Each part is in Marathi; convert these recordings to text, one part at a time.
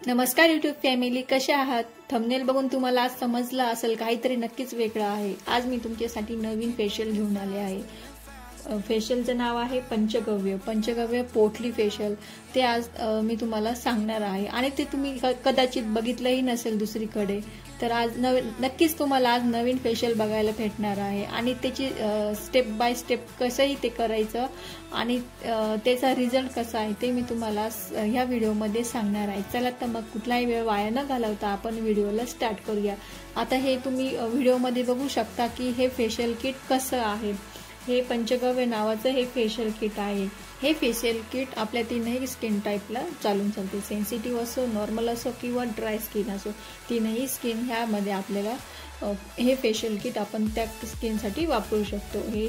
नमस्कार यूट्यूब फॅमिली, कसे आहात? थंबनेल बघून तुम्हाला आज समजलं असेल काहीतरी नक्कीच वेगळं आहे। आज मी तुमच्यासाठी नवीन फेशियल घेऊन आले आहे। फेशियलचं नाव आहे पंचगव्य पोटली फेशियल। ते आज मी तुम्हाला सांगणार आहे आणि ते तुम्ही कदाचित बघितलंही नसेल दुसरीकडे। तर आज नक्कीच तुम्हाला आज नवीन फेशियल बघायला भेटणार आहे आणि त्याची स्टेप बाय स्टेप कसंही ते करायचं आणि त्याचा रिझल्ट कसा आहे ते मी तुम्हाला ह्या व्हिडिओमध्ये सांगणार आहे। चला तर मग कुठलाही वेळ वाया न घालवता आपण व्हिडिओला स्टार्ट करूया। आता हे तुम्ही व्हिडिओमध्ये बघू शकता की हे फेशियल किट कसं आहे। हे पंचगव्य नावाचं हे फेशियल किट आहे। हे फेशियल किट आपल्या तीनही स्किन टाईपला चालून चालते। सेन्सिटिव्ह असो, नॉर्मल असो किंवा ड्राय स्किन असो, तीनही स्किन ह्यामध्ये आपल्याला हे फेशियल किट आपण त्या स्किनसाठी वापरू शकतो। हे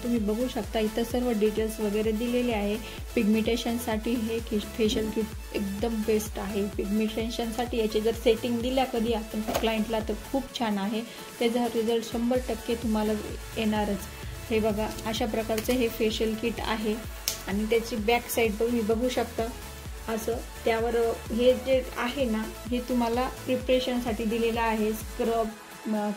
तुम्ही बघू शकता, इथं सर्व डिटेल्स वगैरे दिलेले आहे। पिगमेंटेशनसाठी हे फेशियल किट एकदम बेस्ट आहे। पिगमेंटेशनसाठी याची जर सेटिंग दिल्या कधी आपण क्लायंटला तर खूप छान आहे। त्याचा रिझल्ट 100% तुम्हाला येणारच। हे बघा, अशा प्रकारचे हे फेशियल किट आहे आणि त्याची बॅक साइड तुम्ही बघू शकता। असं त्यावर हे जे आहे ना, हे तुम्हाला प्रिपरेशनसाठी दिलेलं आहे। Scrub,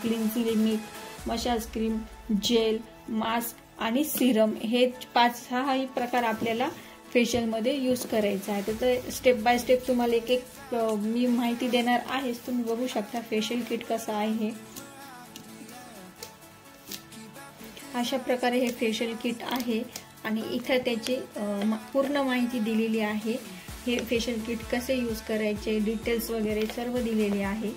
cleansing milk, massage cream, gel, mask आणि सिरम हे 5-6 प्रकार आपल्याला फेशियलमध्ये यूज करायचा आहे। तर स्टेप बाय स्टेप तुम्हाला एक मी माहिती देणार आहे। तुम्ही बघू शकता फेशियल किट कसं आहे हे। अशा प्रकारे हे फेशियल किट आहे आणि इथं त्याची पूर्ण माहिती दिलेली आहे। हे फेशियल किट कसे यूज करायचे, डिटेल्स वगैरे सर्व दिलेले आहे।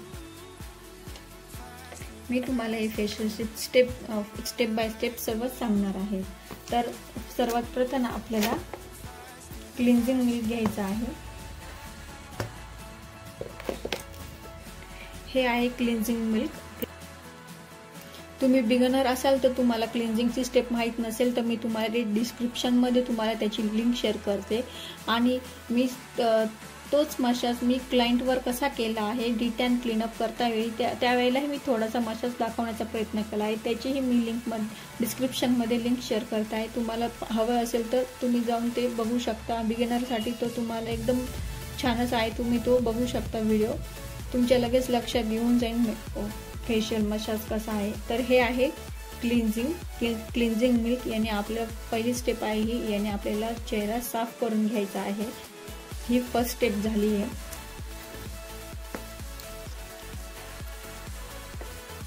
मी तुम्हाला हे फेशियल स्टेप बाय स्टेप सर्व सांगणार आहे। तर सर्वात प्रथम आपल्याला क्लिन्झिंग मिल्क घ्यायचं आहे। हे आहे क्लिन्झिंग मिल्क। तुम्ही बिगनर असाल तर तुम्हाला क्लिन्झिंगची स्टेप माहीत नसेल तर मी तुम्हाला डिस्क्रिप्शनमध्ये तुम्हाला त्याची लिंक शेअर करते आणि मी तोच मसाज मी क्लायंटवर कसा केला आहे डिटॅन क्लीनअप करता वेळी त्यावेळेलाही मी थोडासा मसाज दाखवण्याचा प्रयत्न केला आहे। त्याचीही मी लिंक डिस्क्रिप्शनमध्ये लिंक शेअर करत आहे। तुम्हाला हवं असेल तर तुम्ही जाऊन ते बघू शकता। बिगिनरसाठी तो तुम्हाला एकदम छानच आहे, तुम्ही तो बघू शकता व्हिडिओ। तुमच्या लगेच लक्षात येऊन जाईल फेशियल मसाज कसा आहे। तर हे आहे क्लिन्झिंग मिल्क। याने आपल्या पहिली स्टेप आहे ही, याने आपल्याला चेहरा साफ करून घ्यायचा आहे। ही फर्स्ट स्टेप झाली आहे।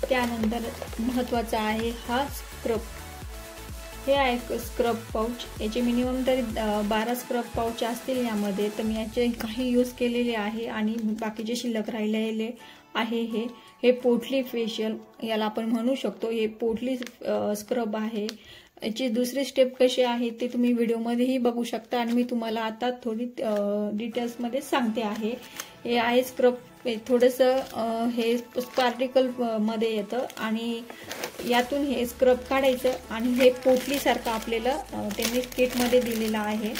त्यानंतर महत्त्वाचा आहे हा स्क्रब। हे आहे स्क्रब पाऊच। याचे मिनिमम तरी 12 स्क्रब पाऊच असतील यामध्ये, तर मी याचे काही यूज केलेले आहे आणि बाकीचे शिल्लक राहिलेले आहे। हे पोटली फेशियल याला आपण म्हणू शकतो। हे पोटली स्क्रब आहे। याची दुसरी स्टेप कशी आहे ते तुम्ही व्हिडिओमध्येही बघू शकता आणि मी तुम्हाला आता थोडी डिटेल्समध्ये सांगते आहे। हे आहे स्क्रब। थोडंसं हे पार्टिकल मध्ये येतं आणि यातून हे स्क्रब काढायचं आणि हे पोटली सारखं आपल्याला त्यांनी किटमध्ये दिलेलं आहे।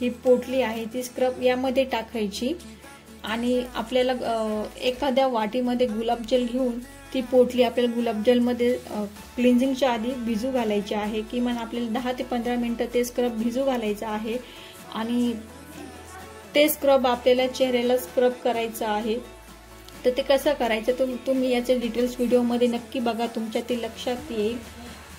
ही पोटली आहे ती स्क्रब यामध्ये टाकायची आणि आपल्याला एखाद्या वाटीमध्ये गुलाबजल घेऊन ती पोटली आपल्याला गुलाबजलमध्ये क्लिन्झिंगच्या आधी भिजू घालायची आहे। किमान आपल्याला 10 ते 15 मिनिटं ते स्क्रब भिजू घालायचं आहे आणि ते स्क्रब आपल्याला चेहऱ्याला स्क्रब करायचं आहे। तर ते कसं करायचं तुम्ही याचे डिटेल्स व्हिडिओमध्ये नक्की बघा, तुमच्या ते लक्षात येईल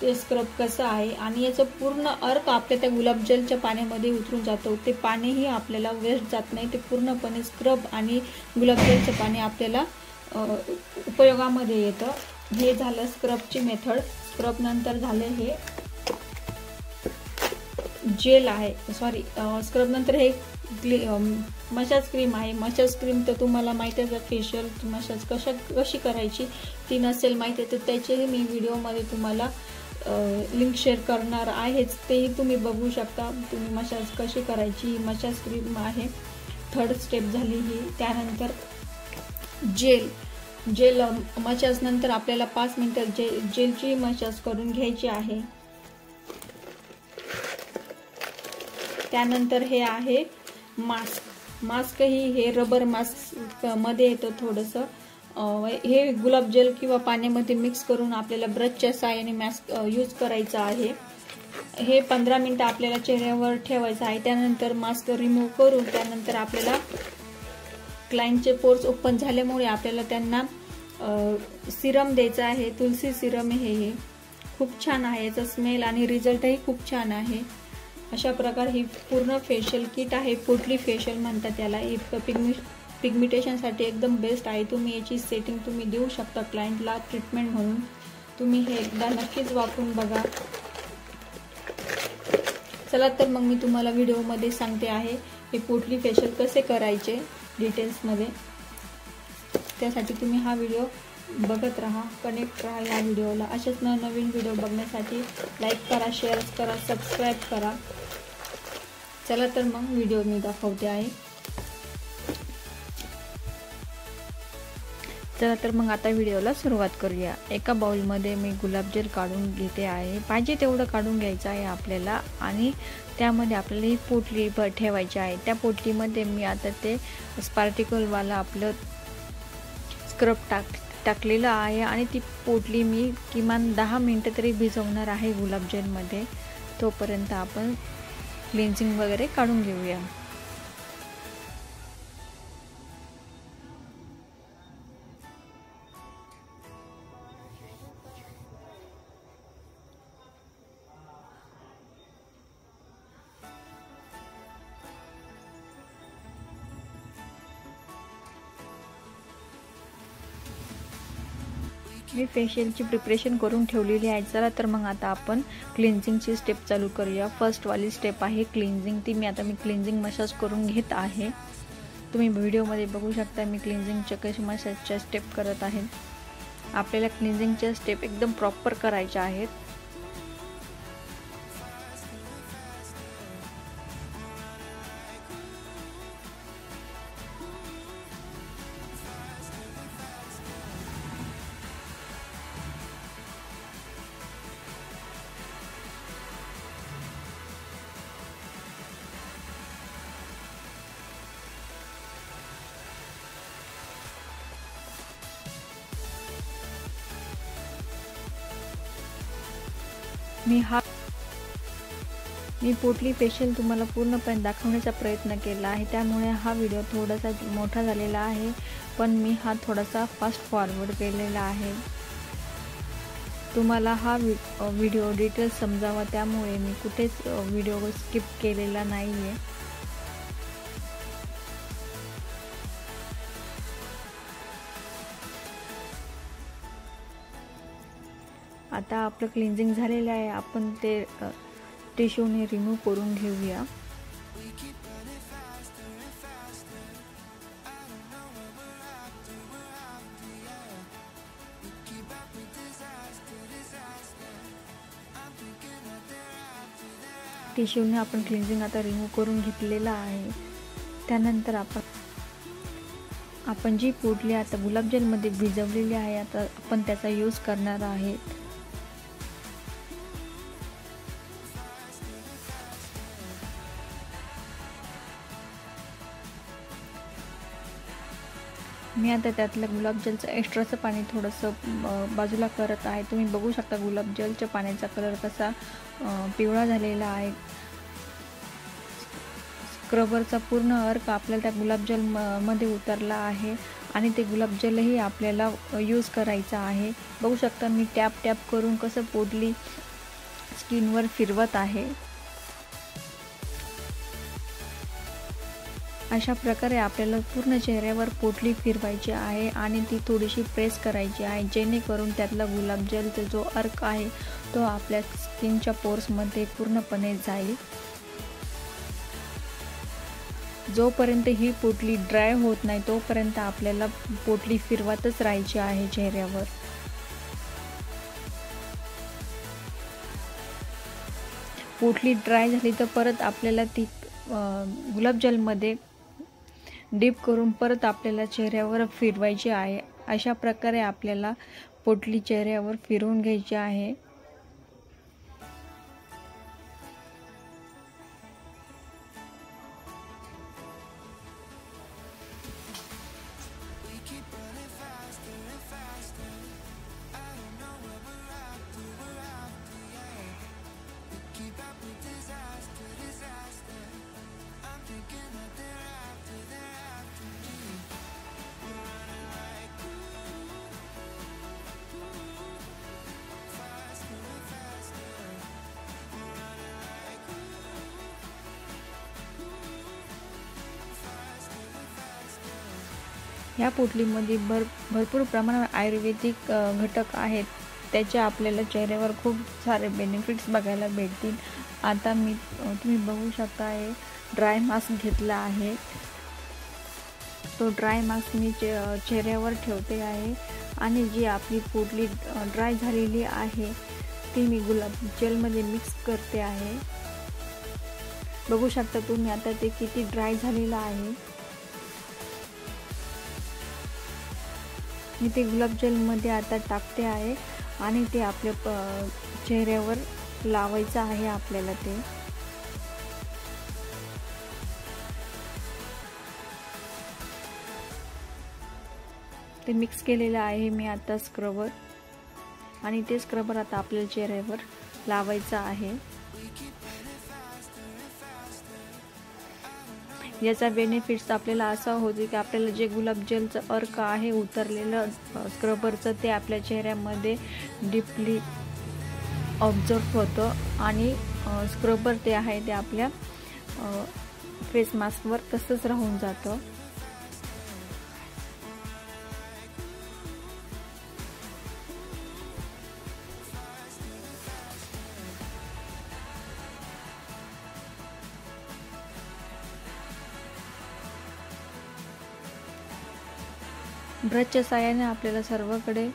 ते स्क्रब कसं आहे। आणि याचं पूर्ण अर्क आपल्या त्या गुलाबजलच्या पाण्यामध्ये उतरून जातो। ते पाणीही आपल्याला वेस्ट जात नाही, ते पूर्णपणे स्क्रब आणि गुलाबजलचं पाणी आपल्याला उपयोगामध्ये येतं। हे झालं स्क्रबची मेथड। स्क्रब नंतर झाले हे जेल आहे, स्क्रब नंतर हे मसाज क्रीम आहे। मसाज क्रीम तर तुम्हाला माहिती आहे, फेशियल मसाज कशी करायची ती नसेल माहिती तर त्याचेही मी व्हिडिओमध्ये तुम्हाला लिंक शेअर करणार आहेच, तेही तुम्ही बघू शकता। तुम्ही मसाज कशी करायची, मसाज क्रीम आहे। थर्ड स्टेप झाली ही। त्यानंतर जेल मसाज नंतर आपल्याला 5 मिनिटं जेलची मसाज करून घ्यायची आहे। त्यानंतर हे आहे मास्क ही हे रबर मास्क मध्ये येतं थोडंसं। हे गुलाबजल किंवा पाण्यामध्ये मिक्स करून आपल्याला ब्रशच्या साहाय्याने मास्क यूज करायचा आहे। हे 15 मिनिटं आपल्याला चेहऱ्यावर ठेवायचं आहे। त्यानंतर मास्क रिमूव्ह करून त्यानंतर आपल्याला क्लायंटचे पोर्स ओपन झाल्यामुळे आपल्याला त्यांना सिरम द्यायचा आहे. तुलसी सिरम हे खूप छान आहे. याचा स्मेल आणि रिझल्टही खूप छान आहे. अशा प्रकारे ही पूर्ण फेशियल किट आहे. पोटली फेशियल म्हणतात त्याला. ही पिगमेंटेशनसाठी एकदम बेस्ट आहे. तुम्ही याची सेटिंग तुम्ही देऊ शकता क्लायंटला ट्रीटमेंट म्हणून. तुम्ही हे एकदा नक्कीच वापरून बघा. चला तर मग मी तुम्हाला व्हिडिओमध्ये सांगते आहे हे पोटली फेशियल कसे करायचे डिटेल्समध्ये. त्यासाठी तुम्ही हा व्हिडिओ बघत राहा, कनेक्ट राहा या व्हिडिओला. अशाच नवीन व्हिडिओ बघण्यासाठी लाईक करा, शेअर करा, सबस्क्राईब करा. चला तर मग व्हिडिओ मी दाखवते आहे. चला तर मग आता व्हिडिओला सुरुवात करूया. एका बाउलमध्ये मी गुलाबजल काढून घेते आहे. पाहिजे तेवढं काढून घ्यायचं आहे आपल्याला आणि त्यामध्ये आपल्याला ही पोटली ठेवायची आहे. त्या पोटलीमध्ये मी आता ते स्पार्टिकलवाला आपलं स्क्रब टाकलेलं आहे आणि ती पोटली मी किमान 10 मिनिटं तरी भिजवणार आहे गुलाबजलमध्ये. तोपर्यंत आपण क्लिन्झिंग वगैरे काढून घेऊया. मी फेशियलची प्रिपरेशन करून ठेवलेली आहे. चला तर मग आता आपण क्लिन्झिंगची स्टेप चालू करूया. फर्स्टवाली स्टेप आहे क्लिन्झिंग. ती मी क्लिन्झिंग मसाज करून घेत आहे. तुम्ही व्हिडिओमध्ये बघू शकता मी क्लिन्झिंगच्या कशी मसाजच्या स्टेप करत आहे. आपल्याला क्लिन्झिंगच्या स्टेप एकदम प्रॉपर करायच्या आहेत. मी पोटली फेशियल तुम्हाला पूर्णपणे दाखवण्याचा प्रयत्न केला आहे. त्यामुळे हा व्हिडिओ थोडासा मोठा झालेला आहे, पण मी हा थोडासा फास्ट फॉरवर्ड केलेला आहे. तुम्हाला हा व्हिडिओ डिटेल्स समजावा त्यामुळे मी कुठेच व्हिडिओ स्किप केलेला नाही आहे. आता आपलं क्लिन्झिंग झालेलं आहे. आपण ते टिश्यूने रिमूव्ह करून घेऊया. टिश्यूने आपण क्लिन्झिंग आता रिमूव्ह करून घेतलेला आहे. त्यानंतर आपण जी पोटली आता गुलाबजलमध्ये भिजवलेली आहे, आता आपण त्याचा यूज करणार आहे. मी आता त्यातलं गुलाबजलचं एक्स्ट्राचं पाणी थोडंसं बाजूला करत आहे. तुम्ही बघू शकता गुलाबजलच्या पाण्याचा कलर कसा पिवळा झालेला आहे. स्क्रबरचा पूर्ण अर्क आपल्याला त्या गुलाबजल मध्ये उतरला आहे आणि ते गुलाबजलही आपल्याला यूज करायचं आहे. बघू शकता मी टॅप करून कसं पोटली स्किनवर फिरवत आहे. अशा प्रकारे आपल्याला पूर्ण चेहऱ्यावर पोटली फिरवायची आहे आणि ती थोडीशी प्रेस करायची आहे, जेणेकरून त्यातला गुलाबजलचा जो अर्क आहे तो आपल्या स्किनच्या पोर्समध्ये पूर्णपणे जाईल. जोपर्यंत ही पोटली ड्राय होत नाही तोपर्यंत आपल्याला पोटली फिरवतच राहायची आहे चेहऱ्यावर. पोटली ड्राय झाली तर परत आपल्याला ती गुलाबजलमध्ये डीप करून परत आपल्याला चेहऱ्यावर फिरवायची आहे. अशा प्रकारे आपल्याला पोटली चेहऱ्यावर फिरवून घ्यायची आहे. ह्या पोटलीमध्ये भरपूर प्रमाणात आयुर्वेदिक घटक आहेत. त्याचे आपल्याला चेहऱ्यावर खूप सारे बेनिफिट्स बघायला भेटतील. आता मी तुम्ही बघू शकता आहे ड्राय मास्क घेतला आहे. तो ड्राय मास्क मी चेहऱ्यावर ठेवते आहे आणि जी आपली पोटली ड्राय झालेली आहे ती मी गुलाब जेलमध्ये मिक्स करते आहे. बघू शकता तुम्ही आता ते किती ड्राय झालेलं आहे. मी ते गुलाब जेलमध्ये आता टाकते आहे आणि ते आपल्या चेहऱ्यावर लावायचं आहे आपल्याला. ते मिक्स केलेलं आहे मी आता स्क्रबर, आणि ते स्क्रबर आता आपल्या चेहऱ्यावर लावायचं आहे. याचा बेनिफिट्स आपल्याला असा होतो की आपल्याला जे गुलाब जेलचं अर्क आहे उतरलेलं स्क्रबरचं ते आपल्या चेहऱ्यामध्ये डीपली ऑब्झर्व होतं आणि स्क्रबर ते आहे ते आपल्या फेस मास्कवर तसंच राहून जातं. ब्रशच्या साहाय्याने आपल्याला सर्वकडे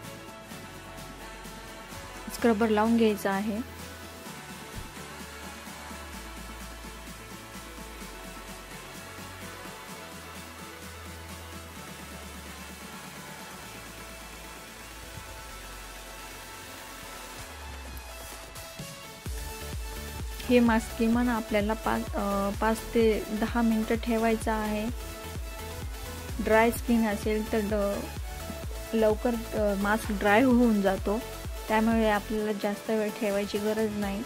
स्क्रबर लावून घ्यायचा आहे. हे मास्क किमान आपल्याला 5 ते 10 मिनिटं ठेवायचं आहे. ड्राय स्किन असेल तर लवकर मास्क ड्राय होऊन जातो, त्यामुळे आपल्याला जास्त वेळ ठेवायची गरज नाही.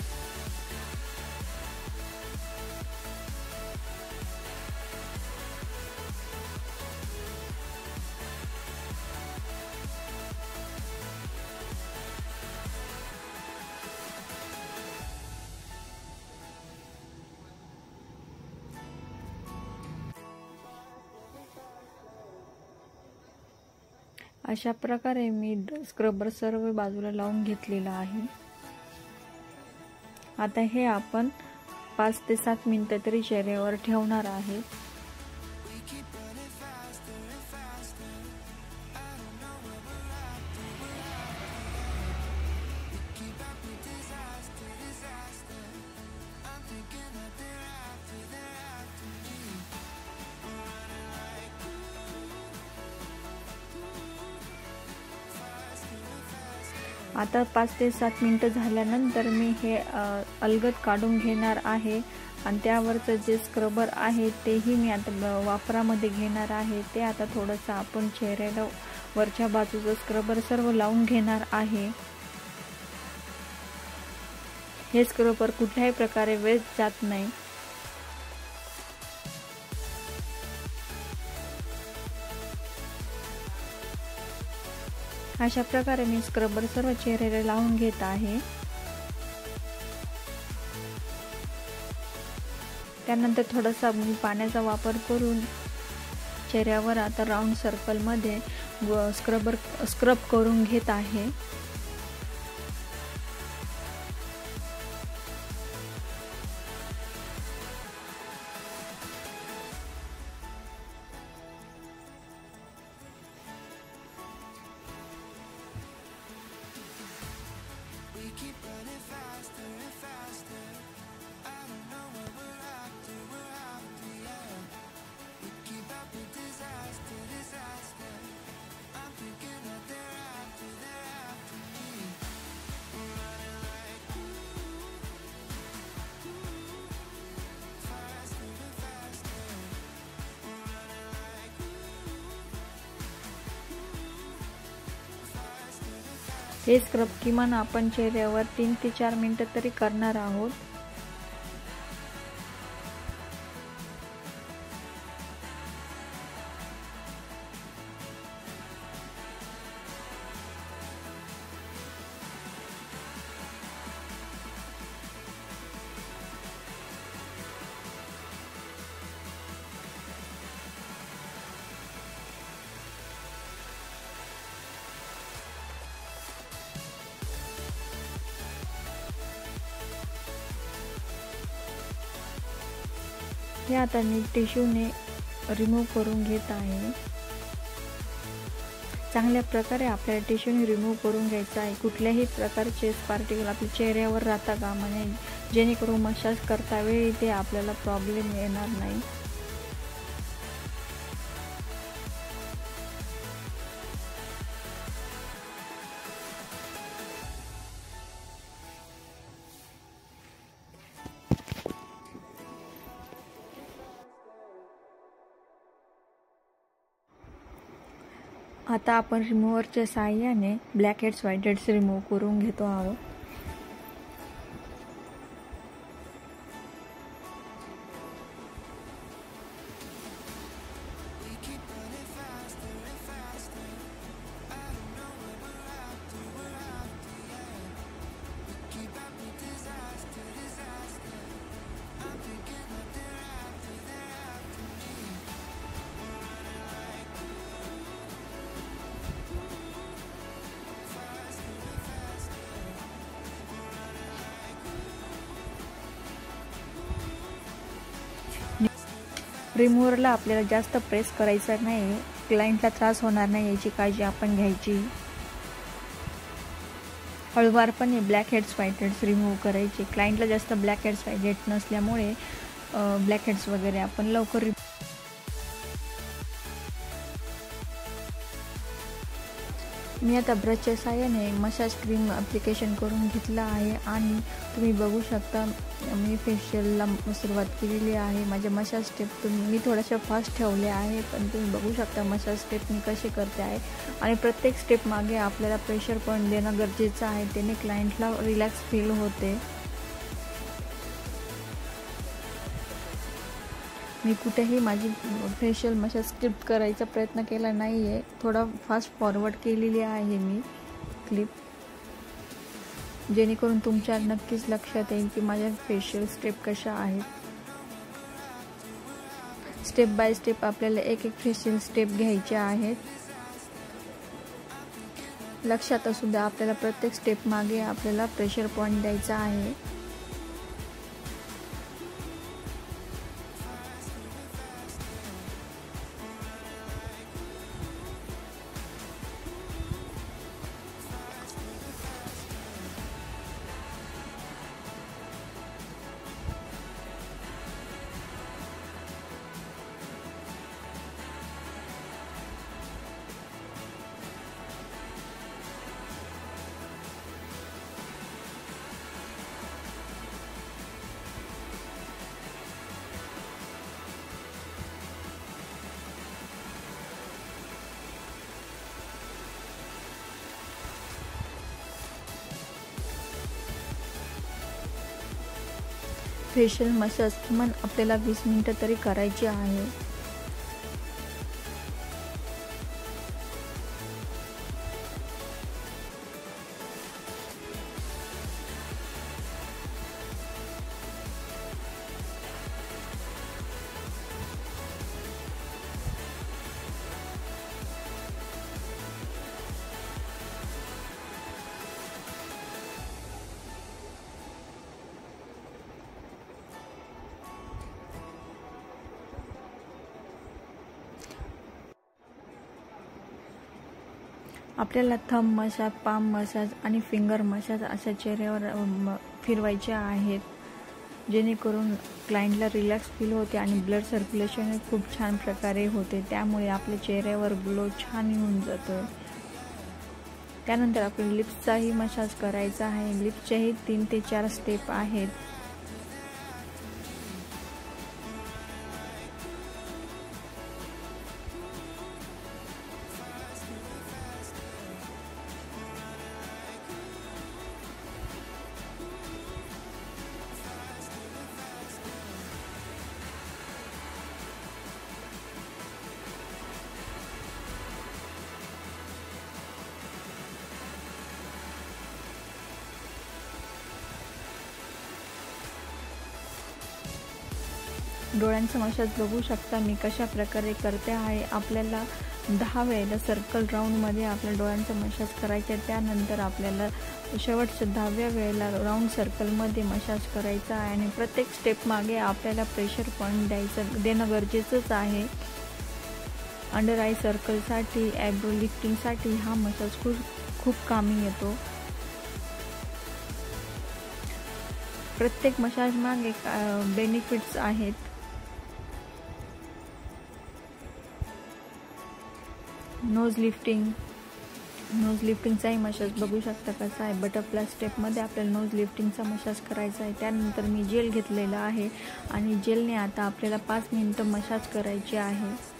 अशा प्रकारे मी स्क्रबर सर्व बाजूला लावून घेतलेला आहे. आता हे आपण 5 ते 7 मिनिटं तरी चेहऱ्यावर ठेवणार आहे. आता 5 ते 7 मिनिटं झाल्यानंतर मी हे अलगद काढून घेणार आहे आणि त्यावरचं जे स्क्रबर आहे तेही मी आता वापरामध्ये घेणार आहे. ते आता थोडंसं आपण चेहऱ्याला वरच्या बाजूचं स्क्रबर सर्व लावून घेणार आहे. हे स्क्रबर कुठल्याही प्रकारे वेस्ट जात नाही. अशा प्रकारे मी स्क्रबर सर्व चेहऱ्याला लावून घेत आहे. त्यानंतर थोडासा मी पाण्याचा वापर करून चेहऱ्यावर आता राऊंड सर्कलमध्ये स्क्रब करून घेत आहे. हे स्क्रब किमान आपण चेहऱ्यावर 3 ते 4 मिनिटं तरी करणार आहोत. हे आता मी टिश्यूने रिमूव्ह करून घेत आहे। चांगल्या प्रकारे आपल्याला टिश्यूने रिमूव्ह करून घ्यायचं आहे। कुठल्याही प्रकारचे पार्टिकल आपल्या चेहऱ्यावर राहता कामा नये, जेणेकरून मसाज करता वेळी ते आपल्याला प्रॉब्लेम येणार नाही। आता आपण रिमूव्हरच्या साहाय्याने black heads white heads remove करून घेतो आहोत। रिमूव्हरला आपल्याला जास्त प्रेस करायचा नाही, क्लायंटला त्रास होणार नाही याची काळजी आपण घ्यायची। हळूवारपणे black heads white heads remove करायचे। क्लायंटला जास्त ब्लॅक हेड्स व्हाईट हेड्स नसल्यामुळे ब्लॅक हेड्स वगैरे आपण लवकर मी आता ब्रशच्या साहाय्याने मसाज क्रीम ॲप्लिकेशन करून घेतला आहे आणि तुम्ही बघू शकता मी फेशियलला सुरुवात केलेली आहे। माझ्या मसाज स्टेप मी थोड्याशा फास्ट ठेवल्या आहे, पण तुम्ही बघू शकता मसाज स्टेप मी कसे करते आहे आणि प्रत्येक स्टेप मागे आपल्याला प्रेशर पॉईंट देणं गरजेचं आहे, त्याने क्लायंटला रिलॅक्स फील होते। मी कुठेही माझी फेशियल मसाज स्किप करायचा प्रयत्न केला नाही आहे, थोडा फास्ट फॉरवर्ड केलेली आहे मी क्लिप, जेणेकरून तुमच्या नक्कीच लक्षात येईल की माझ्या फेशियल स्टेप कशा आहेत। स्टेप बाय स्टेप आपल्याला एक एक फेशियल स्टेप घ्यायच्या आहेत। लक्षात असू द्या आपल्याला प्रत्येक स्टेप मागे आपल्याला प्रेशर पॉईंट द्यायचा आहे। फेशियल मसाज किमान आपल्याला 20 मिनिटं तरी करायची आहे। आपल्याला थंब मसाज, पाम मसाज आणि फिंगर मसाज अशा चेहऱ्यावर फिरवायचे आहेत, जेणेकरून क्लायंटला रिलॅक्स फील होते आणि ब्लड सर्क्युलेशन खूप छान प्रकारे होते, त्यामुळे आपल्या चेहऱ्यावर ग्लो छान येऊन जातो। त्यानंतर आपल्याला लिप्सचाही मसाज करायचा आहे। लिप्सचेही 3 ते 4 स्टेप आहेत। डोळ्यांचा मसाज बघू शकता मी कशा प्रकारे करते आहे। आपल्याला 10 वेळेला सर्कल राऊंडमध्ये आपल्या डोळ्यांचा मसाज करायचा आहे। त्यानंतर आपल्याला शेवटच्या 10व्या वेळेला राऊंड सर्कलमध्ये मसाज करायचा आहे आणि प्रत्येक स्टेप मागे आपल्याला प्रेशर पॉईंट देणं गरजेचंच आहे। अंडर आय सर्कलसाठी, आयब्रो लिफ्टिंगसाठी हा मसाज खूप कामी येतो। प्रत्येक मसाज मागे बेनिफिट्स आहेत। नोज लिफ्टिंगचाही मसाज बघू शकता कसा आहे। बटरफ्लाय स्टेपमध्ये आपल्याला नोज लिफ्टिंगचा मसाज करायचा आहे। त्यानंतर मी जेल घेतलेला आहे आणि जेलने आता आपल्याला 5 मिनिटं मसाज करायचे आहे।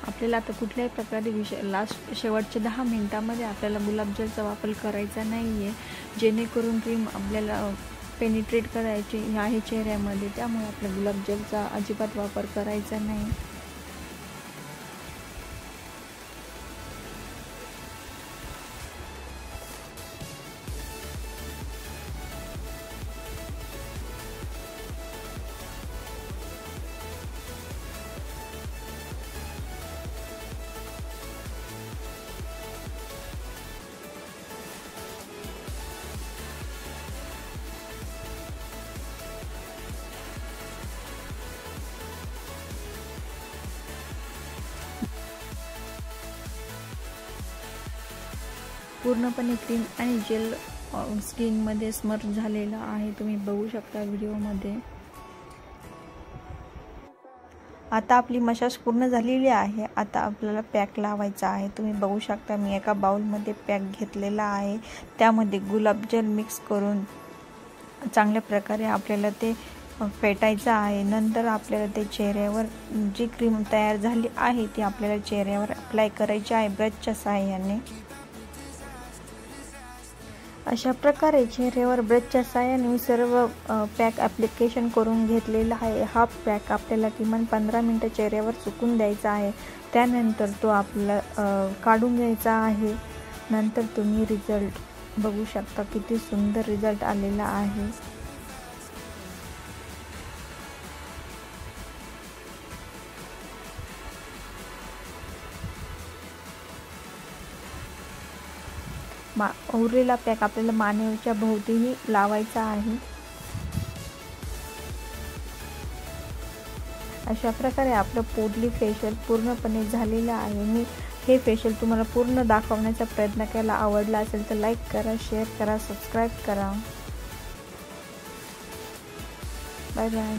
आपल्याला आता कुठल्याही प्रकारे शेवटच्या 10 मिनिटांमध्ये आपल्याला गुलाबजलचा वापर करायचा नाही आहे, जेणेकरून क्रीम आपल्याला पेनिट्रेट करायची आहे चेहऱ्यामध्ये। त्यामुळे आपल्या गुलाबजलचा अजिबात वापर करायचा नाही। पूर्णपणे क्रीम आणि जेल स्किनमध्ये स्मर्ज झालेला आहे, तुम्ही बघू शकता व्हिडिओमध्ये। आता आपली मसाज पूर्ण झालेली आहे। आता आपल्याला पॅक लावायचा आहे। तुम्ही बघू शकता मी एका बाउलमध्ये पॅक घेतलेला आहे, त्यामध्ये गुलाबजल मिक्स करून चांगल्या प्रकारे आपल्याला ते फेटायचं आहे। नंतर आपल्याला ते चेहऱ्यावर जी क्रीम तयार झाली आहे ती आपल्याला चेहऱ्यावर अप्लाय करायची आहे ब्रशच्या सहाय्याने। अशा प्रकारे चेहऱ्यावर ब्रशच्या सहाय्याने मी सर्व पॅक ॲप्लिकेशन करून घेतलेला आहे। हा पॅक आपल्याला किमान 15 मिनिटं चेहऱ्यावर सुकून द्यायचा आहे। त्यानंतर तो आपल्याला काढून घ्यायचा आहे। नंतर तुम्ही रिझल्ट बघू शकता, किती सुंदर रिझल्ट आलेला आहे। उरलेला पॅक आपल्याला मानेच्या भोवतीही लावायचा आहे। अशा प्रकारे आपलं पोटली फेशियल पूर्णपणे झालेलं आहे। मी हे फेशियल तुम्हाला पूर्ण दाखवण्याचा प्रयत्न केला। आवडला असेल तर लाईक करा, शेअर करा, सबस्क्राईब करा। Bye bye.